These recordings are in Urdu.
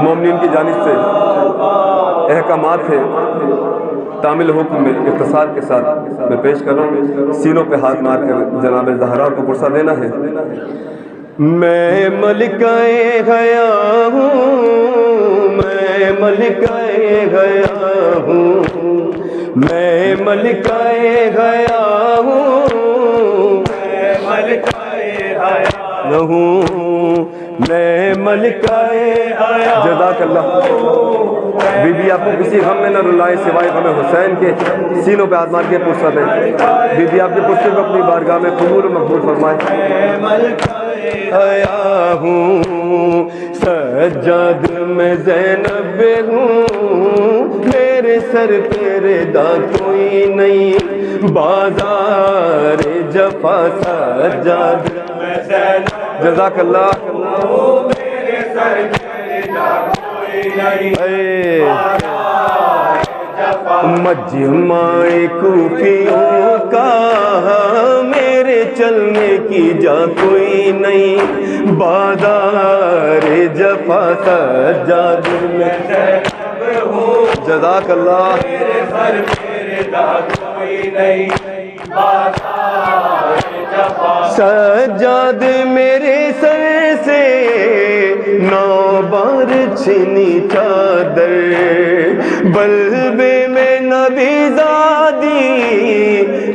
مومنین کی جانب سے احکامات ہے کامل حکم میں اختصار کے ساتھ میں پیش کر رہا ہوں. سینوں پہ ہاتھ مار کر جناب زہرا کو پرسہ دینا ہے. میں ملکہ حیا ہوں، میں ملکہ حیا ہوں، میں ملکہ حیا ہوں، میں ملکہ حیا ہوں، میں ملکہ حیا. جزاک اللہ. بی بی آپ کو کسی غم میں نہ رلائے سوائے غم حسین کے. سینوں پہ ہاتھ مار کے پرسہ دیں. بی بی آپ کے پرسے کو اپنی بارگاہ میں قبول و مقبول فرمائے. میں ملکہ حیا ہوں، سجاد میں زینب ہوں، میرے سر پہ ردا کوئی نہیں، بازار جفا سجاد میں زینب. جزاک اللہ. میرے سر پہ ردا کوئی نہیں، مجمع کوفیوں کا میرے چلنے کی جا کوئی نہیں، بازار جفا سجاد میں زینب ہوں. جزاک اللہ. میرے سر پہ ردا کوئی نہیں، بازار جفا سجاد میرے سر سے 9 بار چھنی چادر، بلبے میں نبی زادی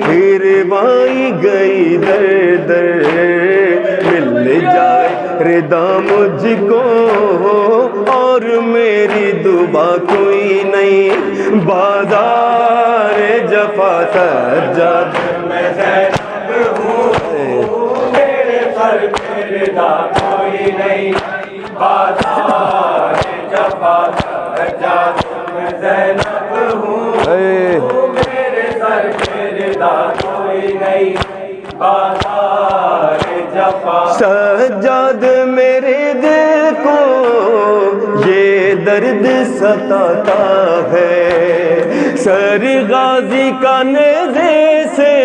پھروائی گئی در در، مل جائے ردا مجھ کو اور میری دعا کوئی نہیں، بازار جفا سجاد میں زینب ہوں، میرے سر پہ ردا کوئی نہیں، بازار جفا سجاد میں زینب ہوں، میرے سر پہ ردا کوئی نہیں، بازار جفا. سجاد میرے دل کو یہ درد ستاتا ہے، سر غازی کا نیزے سے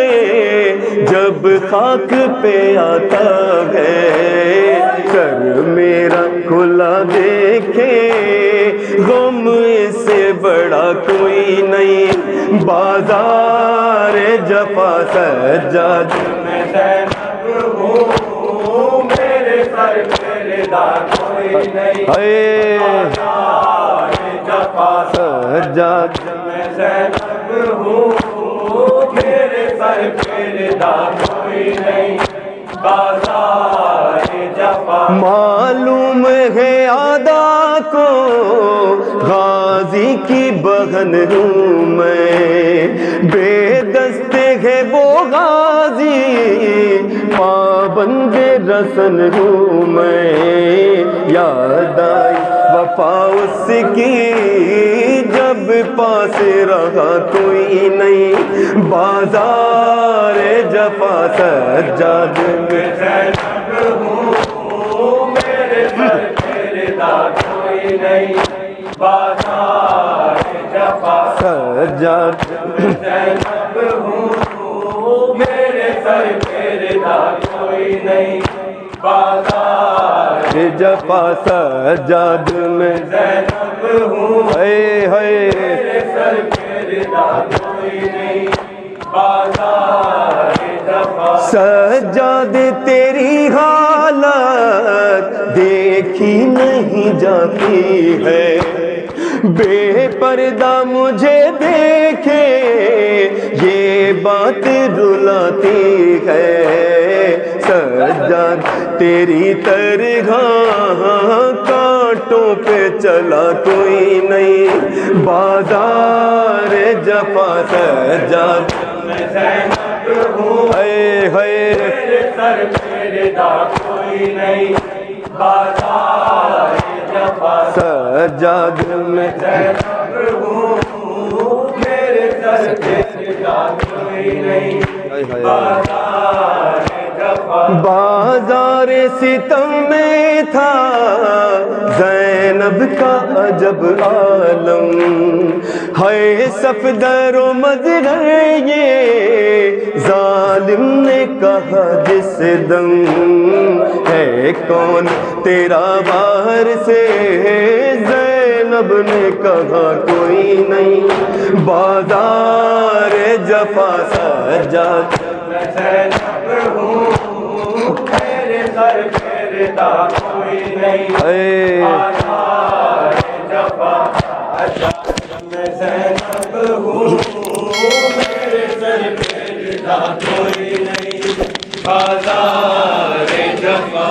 جب خاک پہ آتا ہے، سر میرا کھلا دیکھے غم اس سے بڑا کوئی نہیں، بازار جفا سجاد میں زینب ہوں، میرے سر پہ ردا کوئی نہیں، بازار جفا سجاد میں زینب ہوں، میرے سر پہ ردا کوئی نہیں، بازار جفا. معلوم ہے آدا کو غازی کی بہن ہوں میں، بے دست ہے وہ غازی پابند رسن ہوں میں، یاد آئی وفا اس کی جب پاس رہا کوئی نہیں، بازار جفا سجاد میں زینب ہوں، میرے سر پہ ردا کوئی نہیں، بازار جفا سجاد میں زینب ہوں، میرے سر پہ ردا کوئی نہیں، بازار جفا سجاد میں زینب ہوں، میرے سر پہ ردا کوئی نہیں، بازار جفا. سجاد تیری حالت دیکھی نہیں جاتی ہے، بے پردہ مجھے دیکھے یہ بات رلاتی ہے، سجاد تیری طرح کانٹوں پہ چلا کوئی نہیں، بازار جفا سجاد میں زینب ہوں، میرے سر پہ ردا کوئی نہیں، بازار جفا سجاد میں زینب ہوں، میرے سر پہ ردا کوئی نہیں، بازار جفا. بازار ستم میں تھا زینب زینب کا عجب عالم ہے صفدر و مظہر یہ ظالم نے کہا جس دم ہے کون تیرا وارث زینب نے کہا کوئی نہیں بازار جفا سجاد زینب ہوں میرے سر پہ ردا کوئی نہیں بازار جفا سجاد میں زینب ہوں میرے سر پہ ردا کوئی نہیں بازار جفا